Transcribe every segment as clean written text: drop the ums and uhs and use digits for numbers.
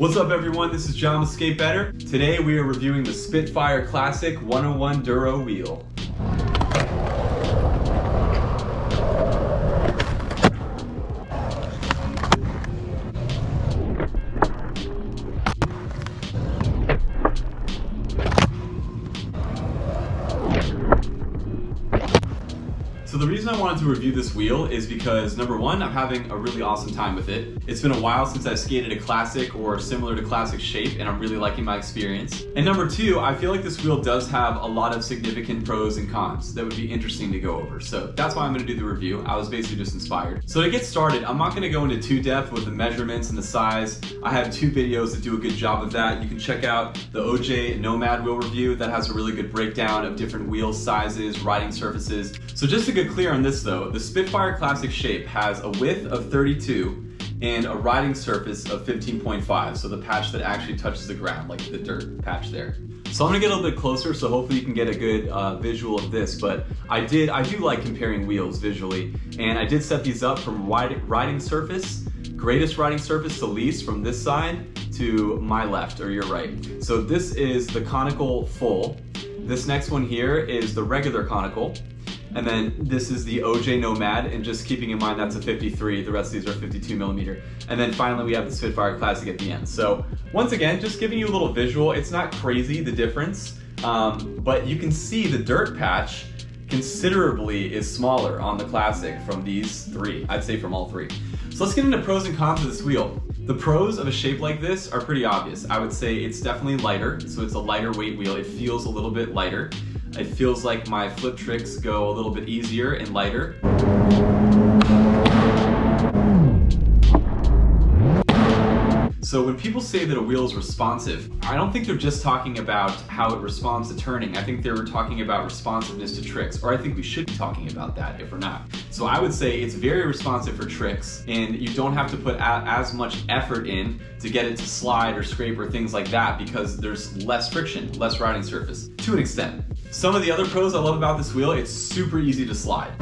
What's up everyone, this is John with Skate Better. Today we are reviewing the Spitfire Classic 101 Duro wheel. So the reason I wanted to review this wheel is because number one, I'm having a really awesome time with it. It's been a while since I've skated a classic or similar to classic shape, and I'm really liking my experience. And number two, I feel like this wheel does have a lot of significant pros and cons that would be interesting to go over. So that's why I'm gonna do the review. I was basically just inspired. So to get started, I'm not gonna go into too depth with the measurements and the size. I have two videos that do a good job of that. You can check out the OJ Nomad wheel review that has a really good breakdown of different wheel sizes, riding surfaces. So just to get clear on this though, the Spitfire Classic shape has a width of 32 and a riding surface of 15.5, so the patch that actually touches the ground, like the dirt patch there. So I'm gonna get a little bit closer, so hopefully you can get a good visual of this, but I do like comparing wheels visually, and I did set these up from riding surface, greatest riding surface to least, from this side to my left or your right. So this is the conical full. This next one here is the regular conical. And then this is the OJ Nomad, and just keeping in mind that's a 53, the rest of these are 52 millimeter. And then finally we have the Spitfire Classic at the end. So once again, just giving you a little visual. It's not crazy, the difference, but you can see the dirt patch considerably is smaller on the Classic from these three, I'd say from all three. So let's get into pros and cons of this wheel. The pros of a shape like this are pretty obvious. I would say it's definitely lighter, so it's a lighter weight wheel. It feels a little bit lighter. It feels like my flip tricks go a little bit easier and lighter. So when people say that a wheel is responsive, I don't think they're just talking about how it responds to turning. I think they were talking about responsiveness to tricks, or I think we should be talking about that if we're not. So I would say it's very responsive for tricks, and you don't have to put as much effort in to get it to slide or scrape or things like that because there's less friction, less riding surface, to an extent. Some of the other pros I love about this wheel, it's super easy to slide.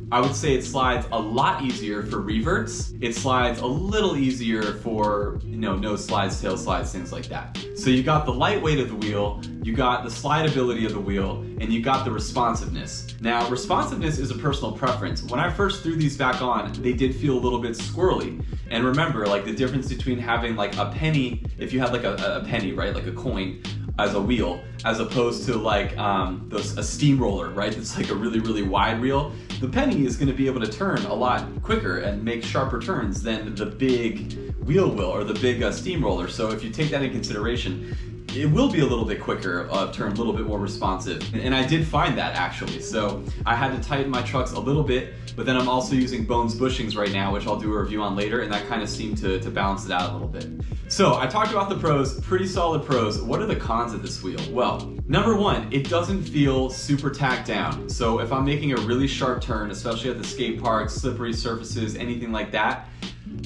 I would say it slides a lot easier for reverts. It slides a little easier for, nose slides, tail slides, things like that. So you got the lightweight of the wheel, you got the slideability of the wheel, and you got the responsiveness. Now, responsiveness is a personal preference. When I first threw these back on, they did feel a little bit squirrely. And remember, like the difference between having like a penny, if you had like a penny, right, like a coin, as a wheel, as opposed to like a steamroller, right? It's like a really, really wide wheel. The penny is gonna be able to turn a lot quicker and make sharper turns than the big wheel will, or the big steamroller. So if you take that in consideration, it will be a little bit quicker, turn a little bit more responsive. And I did find that actually. So I had to tighten my trucks a little bit, but then I'm also using Bones bushings right now, which I'll do a review on later, and that kind of seemed to balance it out a little bit. So I talked about the pros, pretty solid pros. What are the cons of this wheel? Well, number one, it doesn't feel super tacked down. So if I'm making a really sharp turn, especially at the skate park, slippery surfaces, anything like that,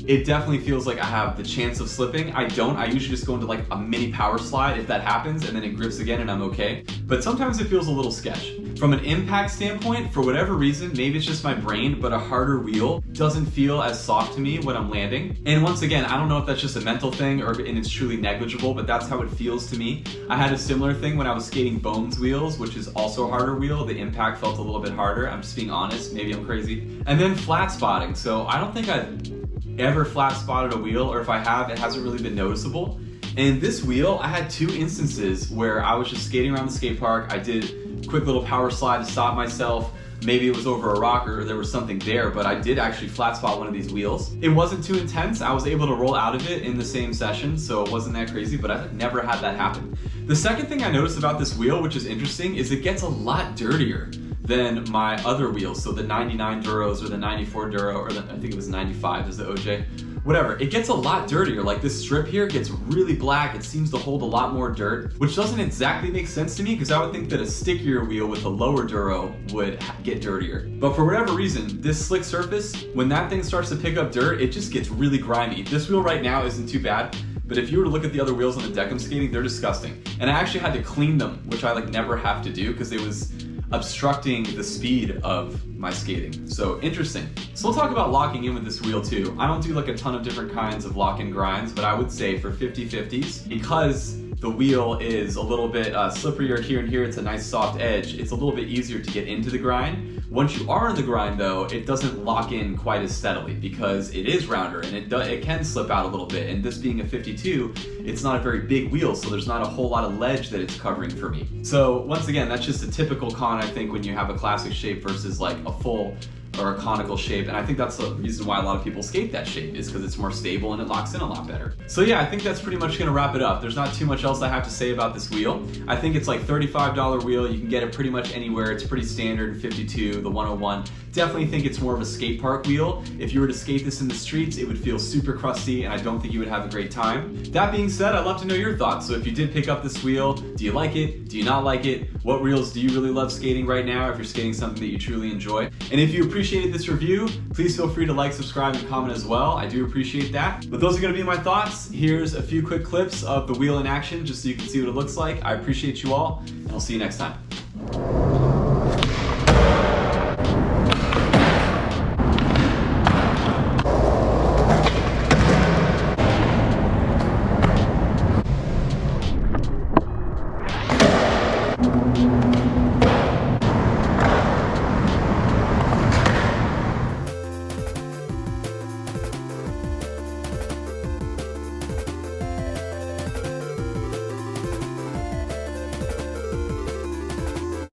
it definitely feels like I have the chance of slipping. I don't. I usually just go into like a mini power slide if that happens, and then it grips again and I'm okay. But sometimes it feels a little sketch. From an impact standpoint, for whatever reason, maybe it's just my brain, but a harder wheel doesn't feel as soft to me when I'm landing. And once again, I don't know if that's just a mental thing and it's truly negligible, but that's how it feels to me. I had a similar thing when I was skating Bones wheels, which is also a harder wheel. The impact felt a little bit harder. I'm just being honest, maybe I'm crazy. And then flat spotting. So I don't think I've ever flat spotted a wheel, or if I have, it hasn't really been noticeable. And this wheel, I had two instances where I was just skating around the skate park. I did a quick little power slide to stop myself. Maybe it was over a rock or there was something there, but I did actually flat spot one of these wheels. It wasn't too intense. I was able to roll out of it in the same session, so it wasn't that crazy, but I've never had that happen. The second thing I noticed about this wheel, which is interesting, is it gets a lot dirtier than my other wheels. So the 99 Duros or the 94 Duro, or I think it was 95 is the OJ. Whatever, it gets a lot dirtier. Like this strip here gets really black. It seems to hold a lot more dirt, which doesn't exactly make sense to me because I would think that a stickier wheel with a lower Duro would get dirtier. But for whatever reason, this slick surface, when that thing starts to pick up dirt, it just gets really grimy. This wheel right now isn't too bad, but if you were to look at the other wheels on the deck I'm skating, they're disgusting. And I actually had to clean them, which I like never have to do because it was obstructing the speed of my skating. So interesting. So we'll talk about locking in with this wheel too. I don't do like a ton of different kinds of lock-in grinds, but I would say for 50/50s, because the wheel is a little bit slipperier here and here, it's a nice soft edge, it's a little bit easier to get into the grind. Once you are in the grind though, it doesn't lock in quite as steadily because it is rounder and it can slip out a little bit. And this being a 52, it's not a very big wheel, so there's not a whole lot of ledge that it's covering for me. So once again, that's just a typical con, I think, when you have a classic shape versus like a full or a conical shape, and I think that's the reason why a lot of people skate that shape, is because it's more stable and it locks in a lot better. So yeah, I think that's pretty much gonna wrap it up. There's not too much else I have to say about this wheel. I think it's like $35 wheel. You can get it pretty much anywhere. It's pretty standard, 52, the 101. Definitely think it's more of a skate park wheel. If you were to skate this in the streets, it would feel super crusty and I don't think you would have a great time. That being said, I'd love to know your thoughts. So if you did pick up this wheel, do you like it? Do you not like it? What reels do you really love skating right now if you're skating something that you truly enjoy? And if you appreciated this review, please feel free to like, subscribe, and comment as well. I do appreciate that. But those are gonna be my thoughts. Here's a few quick clips of the wheel in action just so you can see what it looks like. I appreciate you all, and I'll see you next time.